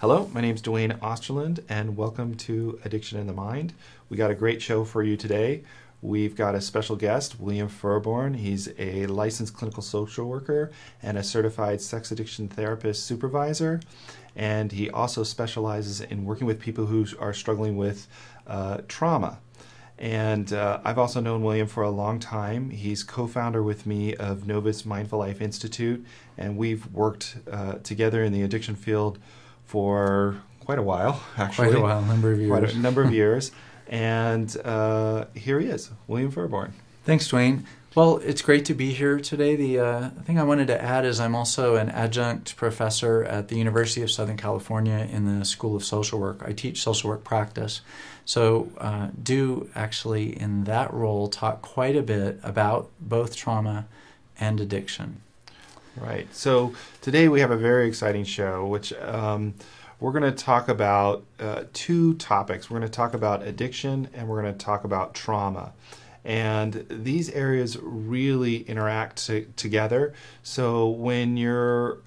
Hello, my name is Dwayne Osterland, and welcome to Addiction in the Mind. We got a great show for you today. We've got a special guest, William Furborn. He's a licensed clinical social worker and a certified sex addiction therapist supervisor. And he also specializes in working with people who are struggling with trauma. And I've also known William for a long time. He's co-founder with me of Novus Mindful Life Institute, and we've worked together in the addiction field for quite a while, actually. Quite a while, number of years. Quite a number of years. And here he is, William Furborn. Thanks, Dwayne. Well, it's great to be here today. The thing I wanted to add is I'm also an adjunct professor at the University of Southern California in the School of Social Work. I teach social work practice. So do actually in that role talk quite a bit about both trauma and addiction. Right. So today we have a very exciting show, which we're going to talk about two topics. We're going to talk about addiction and we're going to talk about trauma. And these areas really interact together. So when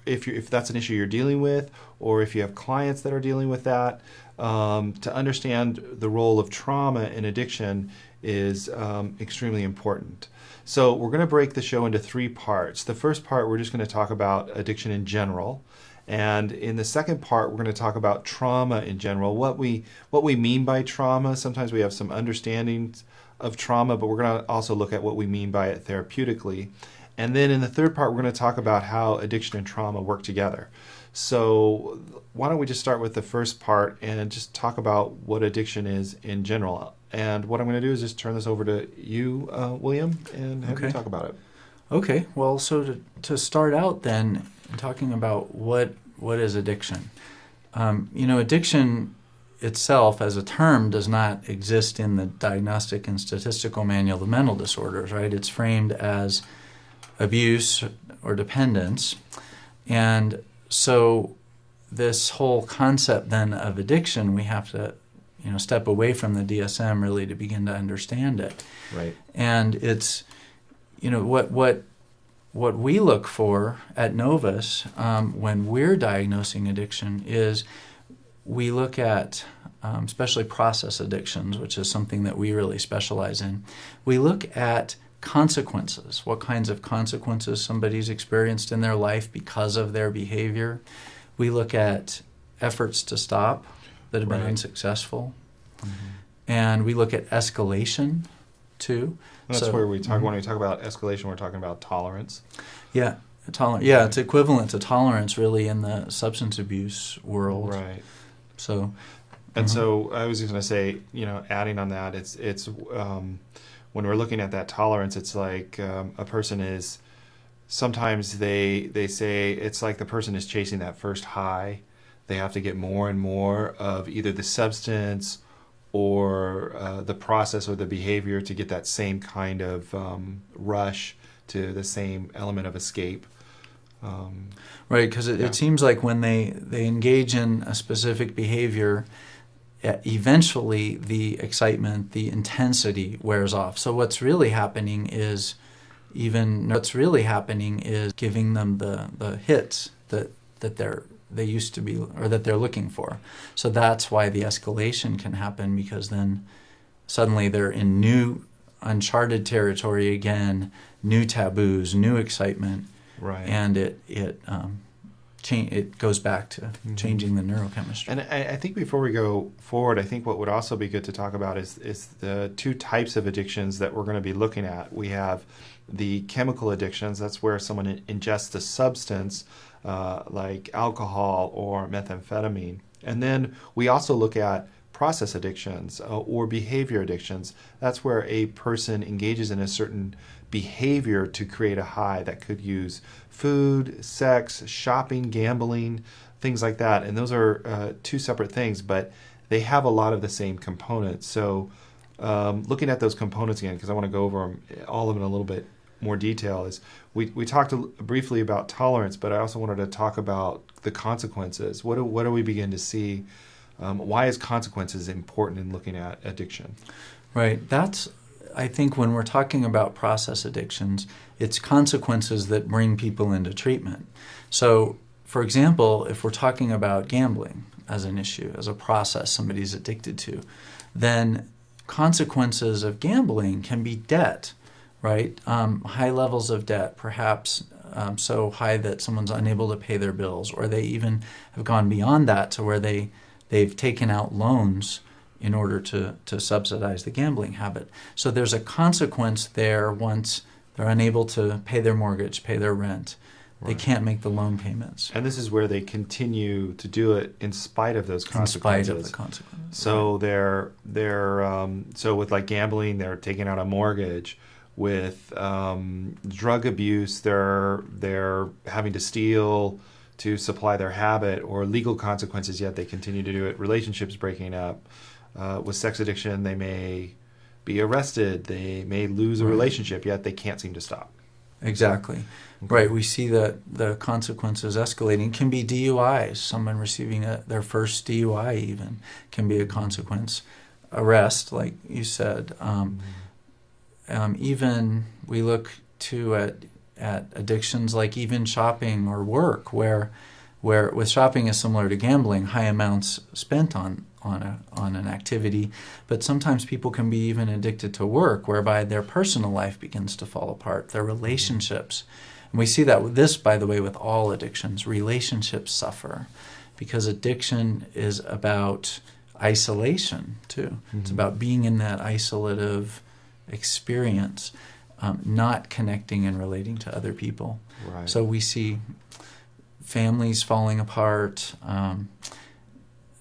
if that's an issue you're dealing with, or if you have clients that are dealing with that, to understand the role of trauma in addiction is extremely important. So we're going to break the show into three parts. The first part, we're just going to talk about addiction in general. And in the second part, we're going to talk about trauma in general, what we mean by trauma. Sometimes we have some understandings of trauma, but we're going to also look at what we mean by it therapeutically. And then in the third part, we're going to talk about how addiction and trauma work together. So why don't we just start with the first part and just talk about what addiction is in general. And what I'm going to do is just turn this over to you, William, and have you talk about it. Okay. Well, so to start out then, talking about what is addiction. Addiction itself as a term does not exist in the Diagnostic and Statistical Manual of Mental Disorders, right? It's framed as abuse or dependence. And so this whole concept then of addiction, we have to step away from the DSM really to begin to understand it. Right. And it's, what we look for at Novus when we're diagnosing addiction is we look at, especially process addictions, which is something that we really specialize in. We look at consequences, what kinds of consequences somebody's experienced in their life because of their behavior. We look at efforts to stop that have been unsuccessful. Mm-hmm. And we look at escalation, too. That's where we talk, when we talk about escalation, we're talking about tolerance. Yeah, it's equivalent to tolerance, really, in the substance abuse world. Right. So, and so I was just going to say, adding on that, it's when we're looking at that tolerance, it's like a person is, sometimes they say it's like the person is chasing that first high. They have to get more and more of either the substance or the process or the behavior to get that same kind of rush to the same element of escape. Right, because it seems like when they engage in a specific behavior, eventually the excitement, the intensity wears off. So what's really happening is giving them the hits that they used to be, or that they're looking for. So that's why the escalation can happen, because then suddenly they're in new uncharted territory again, new taboos, new excitement, right? And it goes back to changing the neurochemistry. And I think before we go forward, I think what would also be good to talk about is the two types of addictions that we're going to be looking at. We have the chemical addictions. That's where someone ingests a substance like alcohol or methamphetamine. And then we also look at process addictions or behavior addictions. That's where a person engages in a certain behavior to create a high that could use food, sex, shopping, gambling, things like that. And those are two separate things, but they have a lot of the same components. So looking at those components again, because I want to go over them, all of them in a little bit more detail, is we talked briefly about tolerance, but I also wanted to talk about the consequences. What do we begin to see? Why is consequences important in looking at addiction? Right. That's, I think, when we're talking about process addictions, it's consequences that bring people into treatment. So, for example, if we're talking about gambling, as an issue, as a process somebody's addicted to, then consequences of gambling can be debt, right? High levels of debt, perhaps so high that someone's unable to pay their bills, or they even have gone beyond that to where they've taken out loans in order to subsidize the gambling habit. So there's a consequence there once they're unable to pay their mortgage, pay their rent. They can't make the loan payments. And this is where they continue to do it in spite of those consequences. In spite of the consequences. So they're so with like gambling, they're taking out a mortgage. With drug abuse, they're having to steal to supply their habit, or legal consequences, yet they continue to do it. Relationships breaking up. With sex addiction, they may be arrested. They may lose a relationship, yet they can't seem to stop. Exactly. Okay. Right. We see that the consequences escalating. Can be DUIs. Someone receiving their first DUI even can be a consequence. Arrest, like you said. Even we look to at addictions like even shopping or work, where with shopping is similar to gambling, high amounts spent on an activity, but sometimes people can be even addicted to work, whereby their personal life begins to fall apart, their relationships. And we see that with this, by the way, with all addictions. Relationships suffer because addiction is about isolation too. Mm-hmm. It's about being in that isolative experience, not connecting and relating to other people. Right. So we see families falling apart,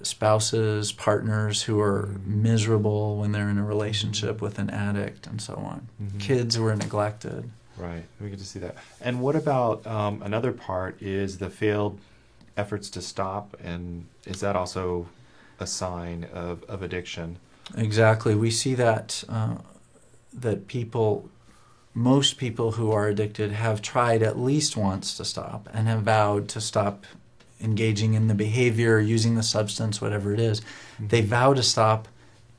spouses, partners who are miserable when they're in a relationship with an addict, and so on. Mm-hmm. Kids who are neglected. Right, we get to see that. And what about another part is the failed efforts to stop, and is that also a sign of addiction? Exactly. We see that most people who are addicted have tried at least once to stop and have vowed to stop engaging in the behavior, using the substance, whatever it is. Mm-hmm. They vow to stop,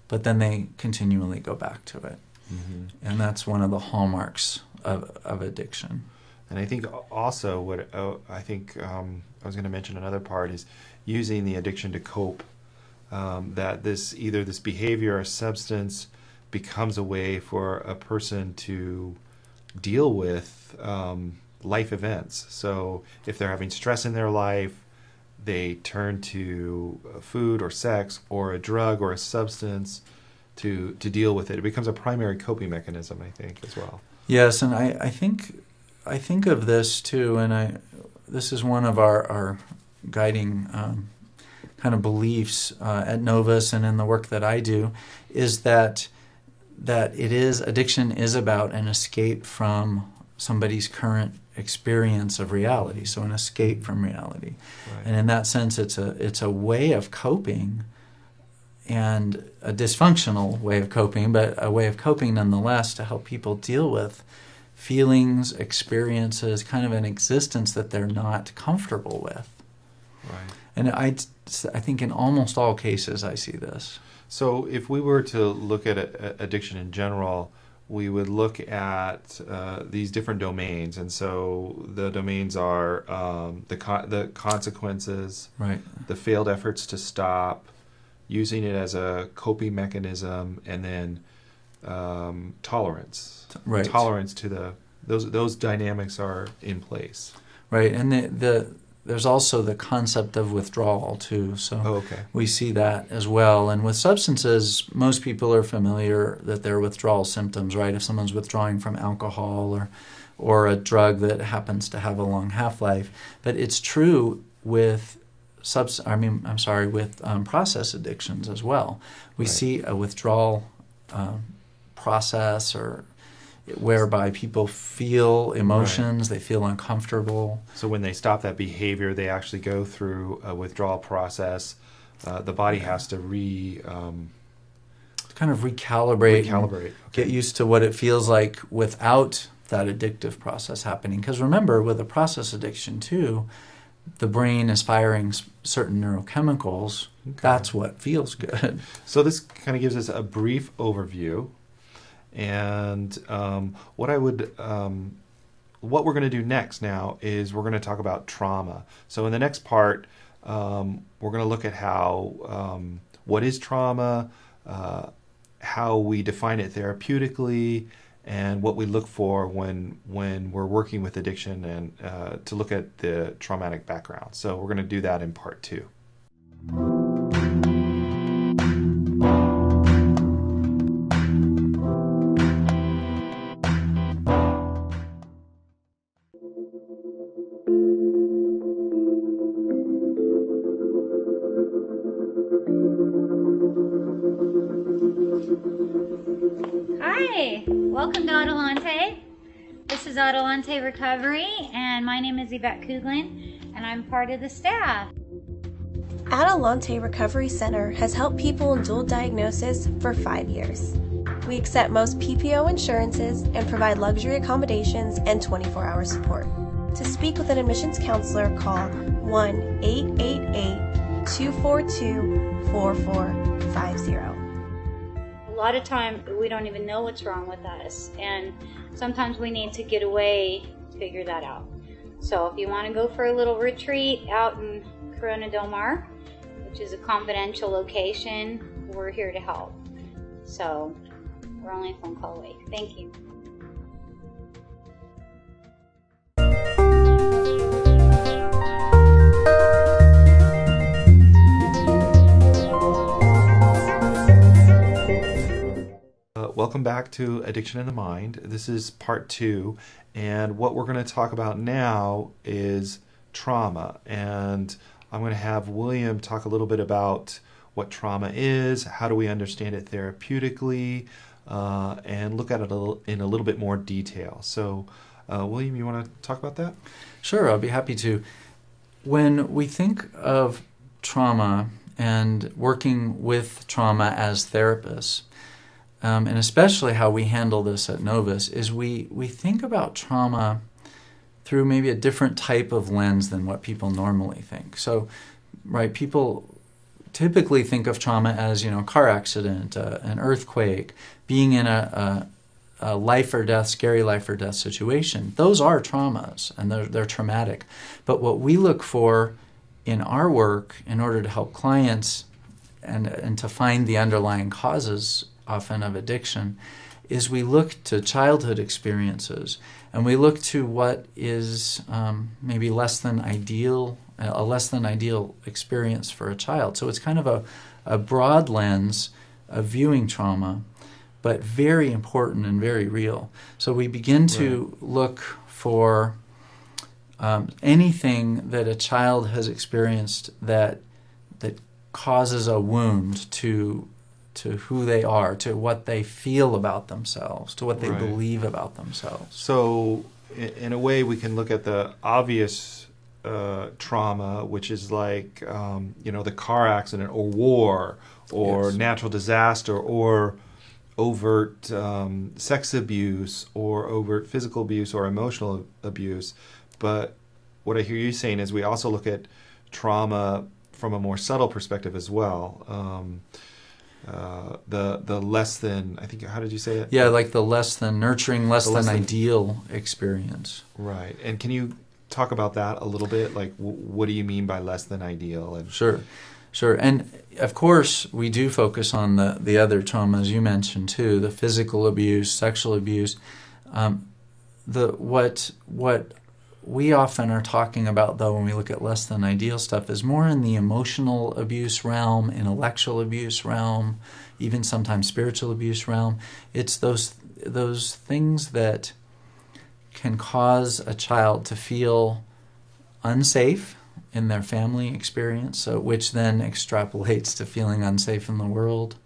but then they continually go back to it. Mm-hmm. And that's one of the hallmarks of addiction. And I think also I was going to mention another part is using the addiction to cope. That either this behavior or substance becomes a way for a person to deal with life events. So if they're having stress in their life, they turn to food or sex or a drug or a substance to deal with it. It becomes a primary coping mechanism, I think, as well. Yes, and I think of this too, and this is one of our guiding kind of beliefs at Novus and in the work that I do, is that addiction is about an escape from somebody's current experience of reality, so an escape from reality. Right. And in that sense, it's a way of coping, and a dysfunctional way of coping, but a way of coping nonetheless to help people deal with feelings, experiences, kind of an existence that they're not comfortable with. Right. And I think in almost all cases I see this. So if we were to look at addiction in general, we would look at these different domains. And so the domains are the consequences, right, the failed efforts to stop, using it as a coping mechanism, and then tolerance. Right. Tolerance to those dynamics are in place. Right, and there's also the concept of withdrawal too. So we see that as well. And with substances, most people are familiar that they're withdrawal symptoms, right? If someone's withdrawing from alcohol or a drug that happens to have a long half-life. But it's true with process addictions as well. We see a withdrawal process whereby people feel emotions, they feel uncomfortable. So when they stop that behavior, they actually go through a withdrawal process. The body has to kind of recalibrate. Get used to what it feels like without that addictive process happening. Because remember, with a process addiction too, the brain is firing certain neurochemicals. Okay. That's what feels good. So this kind of gives us a brief overview. And what we're going to do next now is we're going to talk about trauma. So in the next part, We're going to look at how what is trauma, how we define it therapeutically, and what we look for when we're working with addiction, and to look at the traumatic background. So we're going to do that in part 2. Hi, welcome to Adelante. This is Adelante Recovery, and my name is Yvette Kuglin, and I'm part of the staff. Adelante Recovery Center has helped people in dual diagnosis for 5 years. We accept most PPO insurances and provide luxury accommodations and 24-hour support. To speak with an admissions counselor, call 1-888-242-4450. A lot of time we don't even know what's wrong with us, and sometimes we need to get away to figure that out. So if you want to go for a little retreat out in Corona Del Mar, which is a confidential location, we're here to help. So we're only a phone call away. Thank you. Welcome back to Addiction in the Mind. This is part 2, and what we're going to talk about now is trauma. And I'm going to have William talk a little bit about what trauma is, how do we understand it therapeutically, and look at it in a little bit more detail. So, William, you want to talk about that? Sure, I'll be happy to. When we think of trauma and working with trauma as therapists, and especially how we handle this at Novus, is we think about trauma through maybe a different type of lens than what people normally think. So, right, people typically think of trauma as, a car accident, an earthquake, being in a life or death, scary life or death situation. Those are traumas, and they're traumatic. But what we look for in our work, in order to help clients and to find the underlying causes often of addiction, is we look to childhood experiences, and we look to what is maybe a less than ideal experience for a child. So it's kind of a broad lens of viewing trauma, but very important and very real. So we begin to look for anything that a child has experienced that causes a wound to who they are, to what they feel about themselves, to what they believe about themselves. So in a way, we can look at the obvious trauma, which is like, the car accident or war or natural disaster or overt sex abuse or overt physical abuse or emotional abuse. But what I hear you saying is we also look at trauma from a more subtle perspective as well. The less than, I think, how did you say it? Yeah, like the less than nurturing, less than ideal experience. Right. And can you talk about that a little bit? Like, what do you mean by less than ideal? And Sure. And of course, we do focus on the other traumas you mentioned too, the physical abuse, sexual abuse. What we often are talking about, though, when we look at less than ideal stuff, is more in the emotional abuse realm, intellectual abuse realm, even sometimes spiritual abuse realm. It's those things that can cause a child to feel unsafe in their family experience, which then extrapolates to feeling unsafe in the world.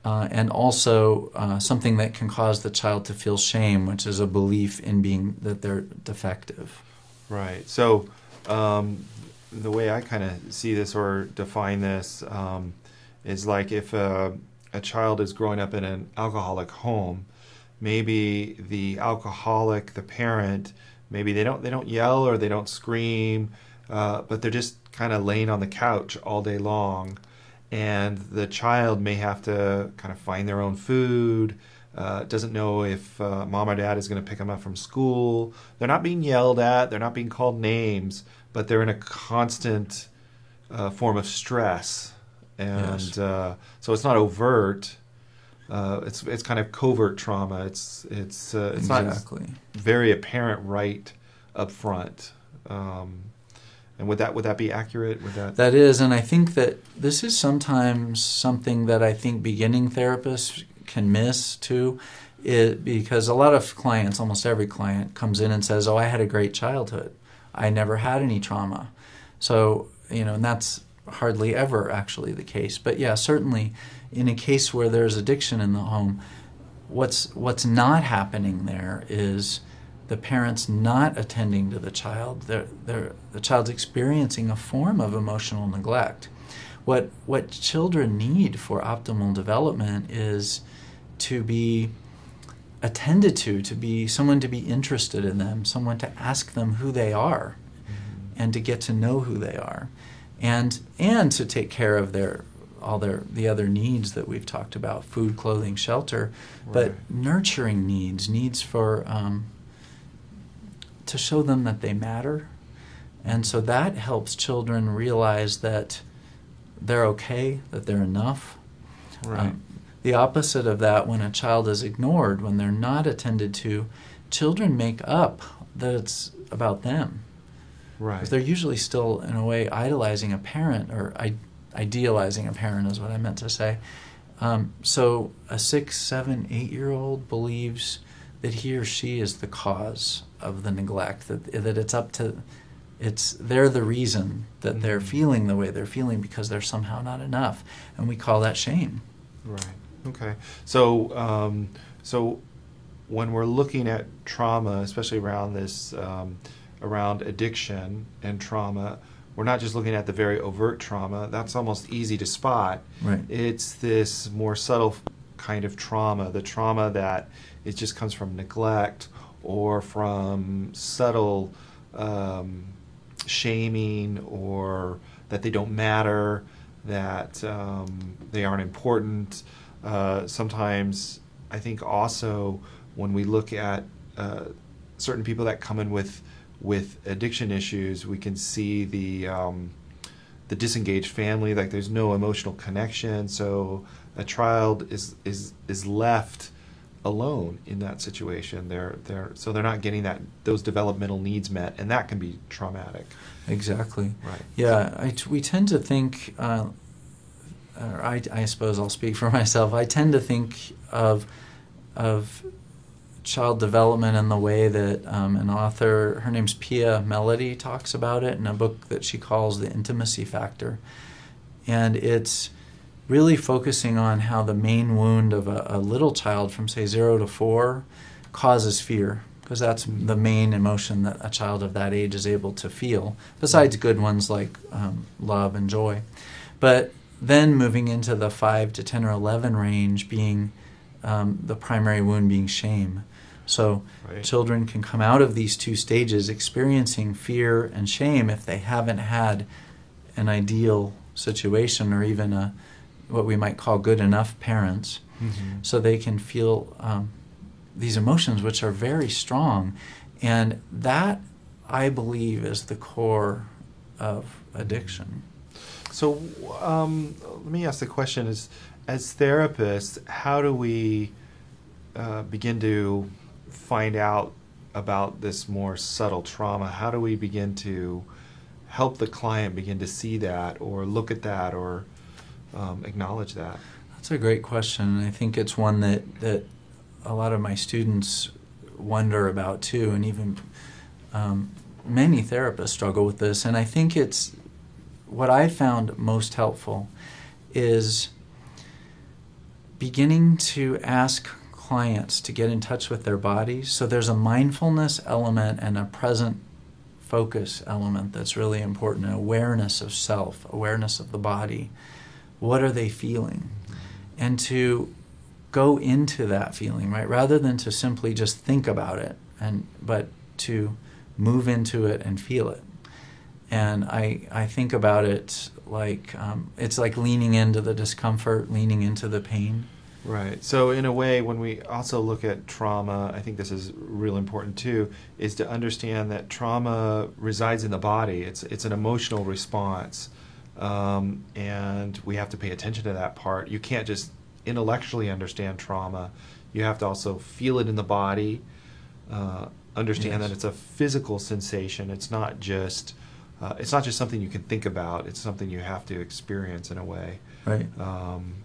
And also something that can cause the child to feel shame, which is a belief in that they're defective. Right. So the way I kind of see this or define this is like if a child is growing up in an alcoholic home, maybe the alcoholic, the parent, maybe they don't yell or they don't scream, but they're just kind of laying on the couch all day long. And the child may have to kind of find their own food, doesn't know if mom or dad is going to pick them up from school. They're not being yelled at, they're not being called names, but they're in a constant form of stress, and Yes. so it's not overt. It's kind of covert trauma. It's not Exactly. very apparent right up front. And would that be accurate? Would that? That is, and I think that this is sometimes something that I think beginning therapists can miss too, because a lot of clients, almost every client, comes in and says, "Oh, I had a great childhood. I never had any trauma." So, and that's hardly ever actually the case. But yeah, certainly in a case where there's addiction in the home, what's not happening there is the parents not attending to the child. The child's experiencing a form of emotional neglect. What children need for optimal development is to be attended to be someone to be interested in them, someone to ask them who they are, and to get to know who they are, and to take care of the other needs that we've talked about: food, clothing, shelter, but nurturing needs for to show them that they matter. And so that helps children realize that they're okay, that they're enough. Right. The opposite of that, when a child is ignored, when they're not attended to, children make up that it's about them. Right. Because they're usually still, in a way, idolizing a parent, or idealizing a parent is what I meant to say. So a 6, 7, 8-year-old believes that he or she is the cause of the neglect, that it's up to, they're the reason that they're feeling the way they're feeling because they're somehow not enough, and we call that shame. Right. Okay. So so when we're looking at trauma, especially around this around addiction and trauma, we're not just looking at the very overt trauma. That's almost easy to spot. Right. It's this more subtle kind of trauma, the trauma that it just comes from neglect or from subtle shaming, or that they don't matter, that they aren't important. Sometimes I think also when we look at certain people that come in with addiction issues, we can see the disengaged family, like there's no emotional connection, so a child is left alone in that situation. They're not getting those developmental needs met, and that can be traumatic. Exactly. Right. Yeah, we tend to think, or I suppose I'll speak for myself. I tend to think of child development in the way that an author, her name's Pia Melody, talks about it in a book that she calls The Intimacy Factor. And it's really focusing on how the main wound of a little child from, say, 0 to 4 causes fear, because that's the main emotion that a child of that age is able to feel, besides good ones like love and joy. But then moving into the 5 to 10 or 11 range being the primary wound being shame. So children can come out of these two stages experiencing fear and shame if they haven't had an ideal situation, or even what we might call good enough parents. Mm-hmm. So they can feel these emotions, which are very strong. And that, I believe, is the core of addiction. So let me ask the question, as therapists, how do we begin to find out about this more subtle trauma? How do we begin to help the client begin to see that, or look at that, or acknowledge that? That's a great question, and I think it's one that a lot of my students wonder about too, and even many therapists struggle with this. And I think it's what I found most helpful is beginning to ask clients to get in touch with their bodies. So there's a mindfulness element and a present focus element that's really important, an awareness of self, awareness of the body. What are they feeling? And to go into that feeling, right? Rather than to simply just think about it, but to move into it and feel it. And I think about it like it's like leaning into the discomfort, leaning into the pain. Right. So in a way, when we also look at trauma, I think this is real important too, is to understand that trauma resides in the body. It's an emotional response and we have to pay attention to that part. You can't just intellectually understand trauma. You have to also feel it in the body, understand that it's a physical sensation. It's not just something you can think about. It's something you have to experience in a way. Right.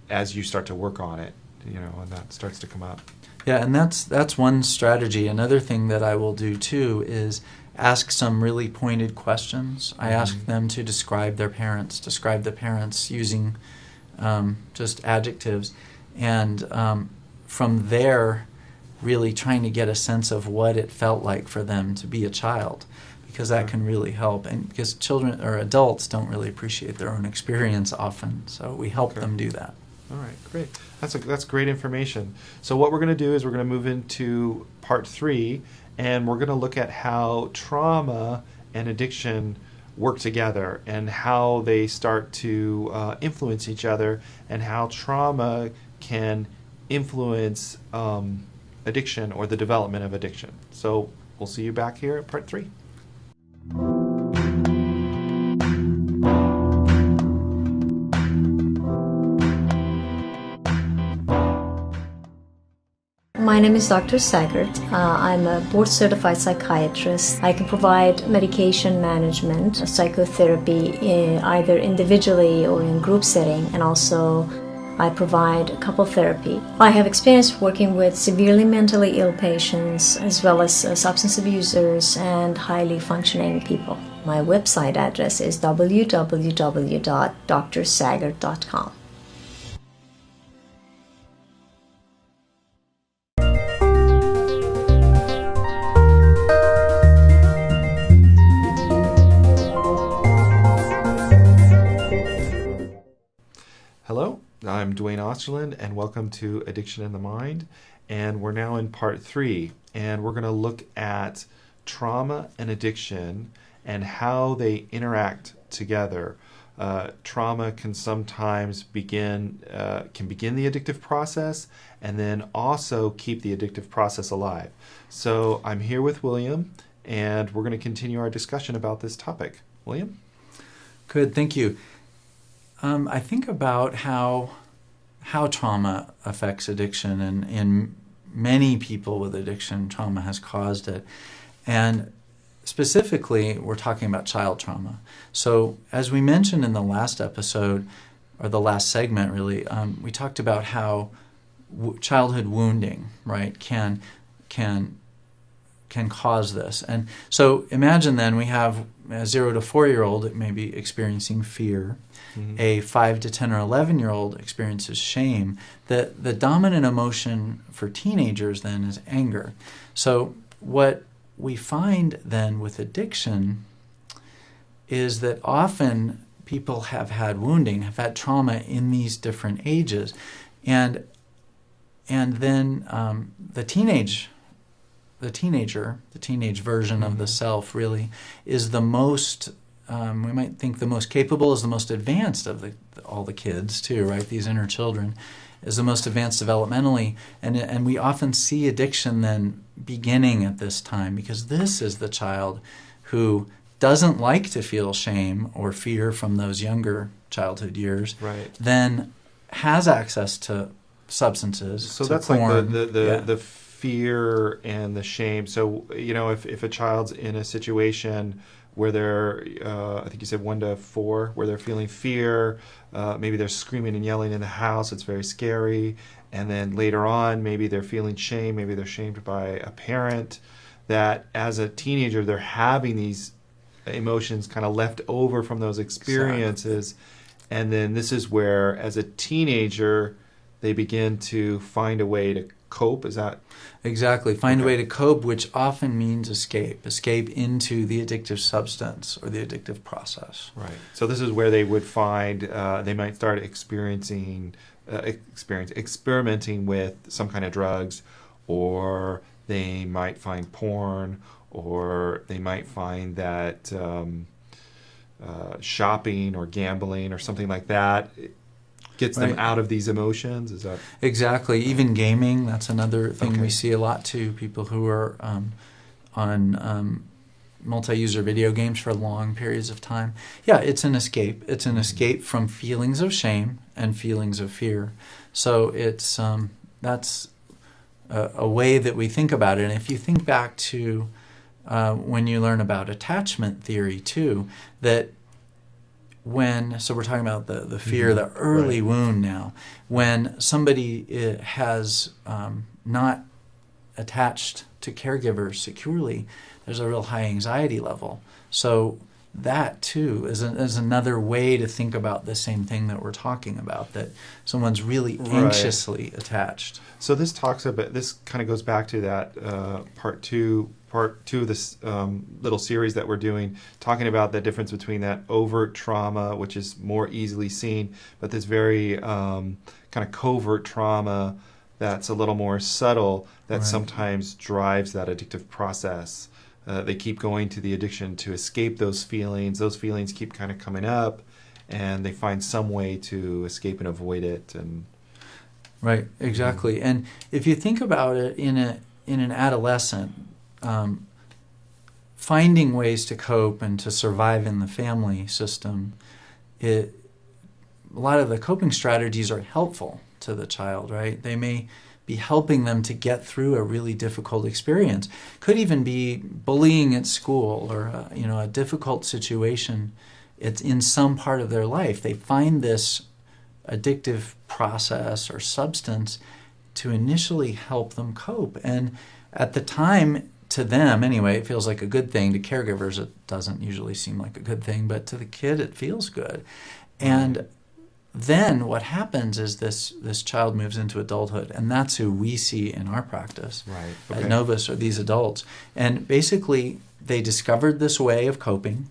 As you start to work on it, and that starts to come up. Yeah, and that's one strategy. Another thing that I will do too is ask some really pointed questions. I ask them to describe the parents using just adjectives, and from there, really trying to get a sense of what it felt like for them to be a child, because that can really help. And because children or adults don't really appreciate their own experience often, so we help them do that. All right, great. That's great information. So what we're going to do is we're going to move into part 3, and we're going to look at how trauma and addiction work together and how they start to influence each other, and how trauma can influence addiction or the development of addiction. So we'll see you back here at part 3. My name is Dr. Sagert. I'm a board-certified psychiatrist. I can provide medication management, psychotherapy, either individually or in group setting, and also I provide couple therapy. I have experience working with severely mentally ill patients, as well as substance abusers and highly functioning people. My website address is www.drsagert.com. Hello, I'm Dwayne Osterland, and welcome to Addiction in the Mind. And we're now in part 3, and we're going to look at trauma and addiction and how they interact together. Trauma can sometimes begin the addictive process, and then also keep the addictive process alive. So I'm here with William, and we're going to continue our discussion about this topic. William? Good, thank you. I think about how trauma affects addiction, and in many people with addiction, trauma has caused it. And specifically, we're talking about child trauma. So as we mentioned in the last episode, or the last segment really, we talked about how childhood wounding, right, can cause this. And so imagine then we have a 0 to 4-year-old maybe experiencing fear. Mm-hmm. A 5 to 10 or 11-year-old experiences shame. The dominant emotion for teenagers then is anger. So what we find then with addiction is that often people have had wounding, have had trauma in these different ages, and then the teenage version of the self really is the most, we might think the most capable, is the most advanced of all the kids too, right? These inner children is the most advanced developmentally, and we often see addiction then beginning at this time, because this is the child who doesn't like to feel shame or fear from those younger childhood years, right? Then has access to substances. So to that's porn. Like the fear and the shame. So if a child's in a situation where they're, I think you said 1 to 4, where they're feeling fear, maybe they're screaming and yelling in the house, it's very scary, and then later on maybe they're feeling shame, maybe they're shamed by a parent, that as a teenager they're having these emotions kind of left over from those experiences. Exactly. And then this is where, as a teenager, they begin to find a way to cope. Is that exactly? Find a way to cope, which often means escape into the addictive substance or the addictive process. Right. So this is where they would find they might start experimenting with some kind of drugs, or they might find porn, or they might find that shopping or gambling or something like that gets them out of these emotions. Is that exactly? Even gaming, that's another thing we see a lot too. People who are on multi-user video games for long periods of time. Yeah, it's an escape. It's an escape from feelings of shame and feelings of fear. So it's that's a way that we think about it. And if you think back to when you learn about attachment theory too, that so we're talking about the fear, the early wound now, when somebody has not attached to caregivers securely, there's a real high anxiety level. So that too is another way to think about the same thing that we're talking about, that someone's really anxiously attached. So this kind of goes back to that part two of this little series that we're doing, talking about the difference between that overt trauma, which is more easily seen, but this very kind of covert trauma that's a little more subtle, that sometimes drives that addictive process. They keep going to the addiction to escape those feelings. Those feelings keep kind of coming up, and they find some way to escape and avoid it. And right, exactly. And if you think about it in an adolescent, finding ways to cope and to survive in the family system, a lot of the coping strategies are helpful to the child, right? They may be helping them to get through a really difficult experience. Could even be bullying at school, or a difficult situation. It's in some part of their life. They find this addictive process or substance to initially help them cope. And at the time, to them anyway, it feels like a good thing. To caregivers, it doesn't usually seem like a good thing, but to the kid, it feels good. And then what happens is this child moves into adulthood, and that's who we see in our practice at Novus, are these adults. And basically, they discovered this way of coping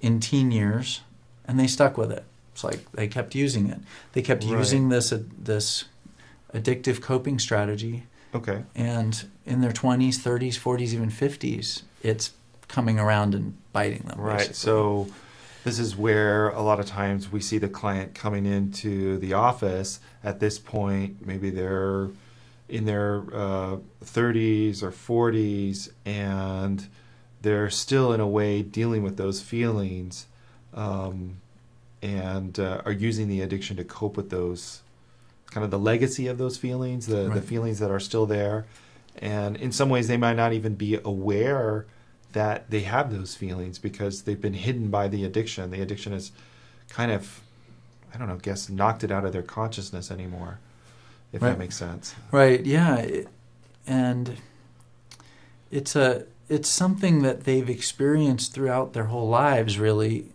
in teen years, and they stuck with it. It's like they kept using it. They kept using this addictive coping strategy. Okay. And in their 20s, 30s, 40s, even 50s, it's coming around and biting them. Right. Basically. So this is where a lot of times we see the client coming into the office at this point. Maybe they're in their 30s or 40s, and they're still in a way dealing with those feelings, and are using the addiction to cope with those, kind of the legacy of those feelings, the feelings that are still there. And in some ways they might not even be aware that they have those feelings because they've been hidden by the addiction. The addiction has kind of, knocked it out of their consciousness anymore, if that makes sense. Right, yeah. And it's something that they've experienced throughout their whole lives, really.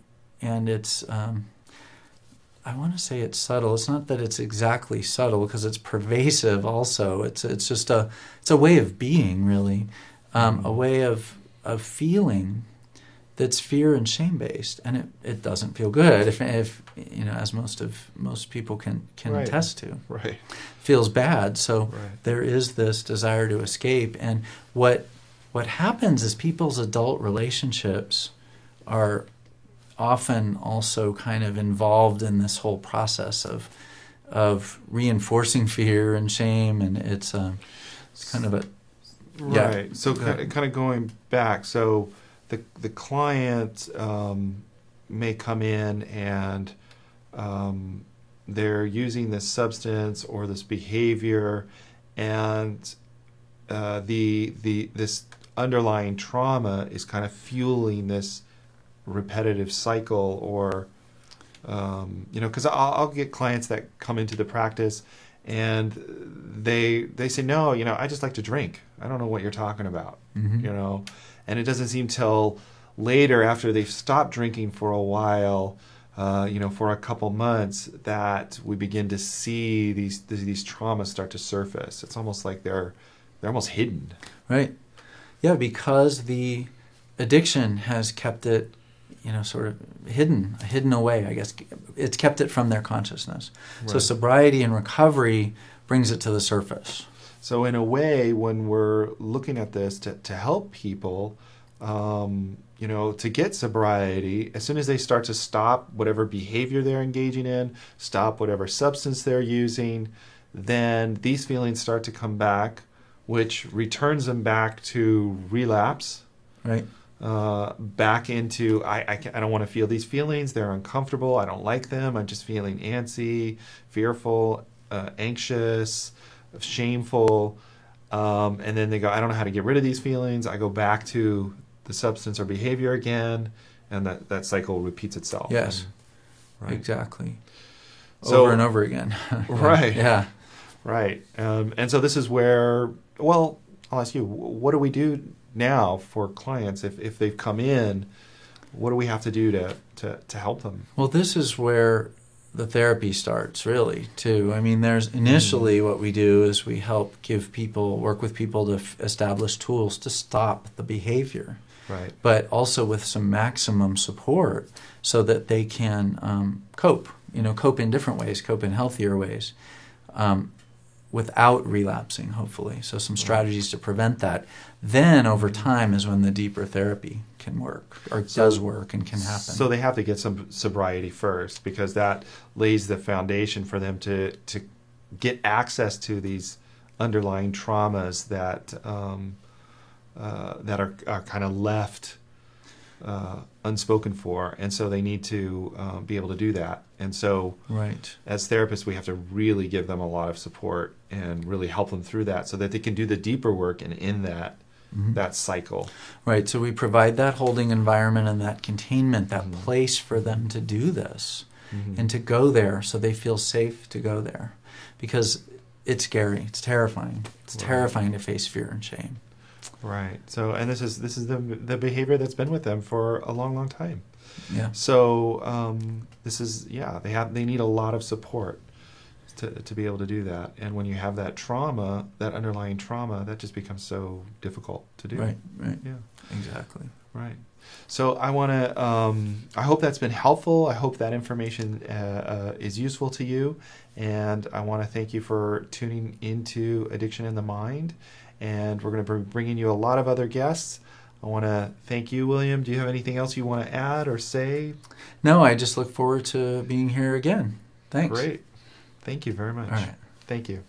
And it's, I want to say it's subtle. It's not that it's exactly subtle, because it's pervasive also. It's just a way of being, really. A way of feeling that's fear and shame based, and it doesn't feel good. If as most people can attest to, feels bad. So there is this desire to escape, and what happens is people's adult relationships are often also kind of involved in this whole process of reinforcing fear and shame, and it's kind of a So kind of going back, so the client may come in and they're using this substance or this behavior, and this underlying trauma is kind of fueling this repetitive cycle, or because I'll get clients that come into the practice and they say, no, I just like to drink. I don't know what you're talking about. And it doesn't seem till later, after they've stopped drinking for a while, for a couple months, that we begin to see these traumas start to surface. It's almost like they're almost hidden. Right. Yeah, because the addiction has kept it, sort of hidden away, I guess. It's kept it from their consciousness. Right. So sobriety and recovery brings it to the surface. So in a way, when we're looking at this to help people, to get sobriety, as soon as they start to stop whatever behavior they're engaging in, stop whatever substance they're using, then these feelings start to come back, which returns them back to relapse. Right. back into I don't want to feel these feelings. They're uncomfortable. I don't like them. I'm just feeling antsy, fearful, anxious, shameful. And then they go, I don't know how to get rid of these feelings. I go back to the substance or behavior again, and that cycle repeats itself. Yes, Right. exactly. So, Over and over again. Right. Yeah. Right. And so this is where, well, I'll ask you, what do we do now for clients if they've come in? What do we have to do to help them? Well, this is where the therapy starts, really, too. I mean, there's initially what we do is we help work with people to establish tools to stop the behavior. Right. But also with some maximum support so that they can cope in different ways, cope in healthier ways, without relapsing, hopefully. So some strategies to prevent that. Then over time is when the deeper therapy can work, or does work and can happen. So they have to get some sobriety first, because that lays the foundation for them to get access to these underlying traumas that are kind of left unspoken for, and so they need to be able to do that. And so, right, as therapists, we have to really give them a lot of support and really help them through that, so that they can do the deeper work and end that that cycle. Right. So we provide that holding environment and that containment, that place for them to do this and to go there, so they feel safe to go there, because it's scary, it's terrifying, it's terrifying to face fear and shame. Right. So, and this is the behavior that's been with them for a long, long time. Yeah. So they need a lot of support to be able to do that. And when you have that trauma, that underlying trauma, that just becomes so difficult to do. Right. Right. Yeah. Exactly. Right. So I want to. I hope that's been helpful. I hope that information is useful to you, and I want to thank you for tuning into Addiction in the Mind. And we're going to be bringing you a lot of other guests. I want to thank you, William. Do you have anything else you want to add or say? No, I just look forward to being here again. Thanks. Great. Thank you very much. All right. Thank you.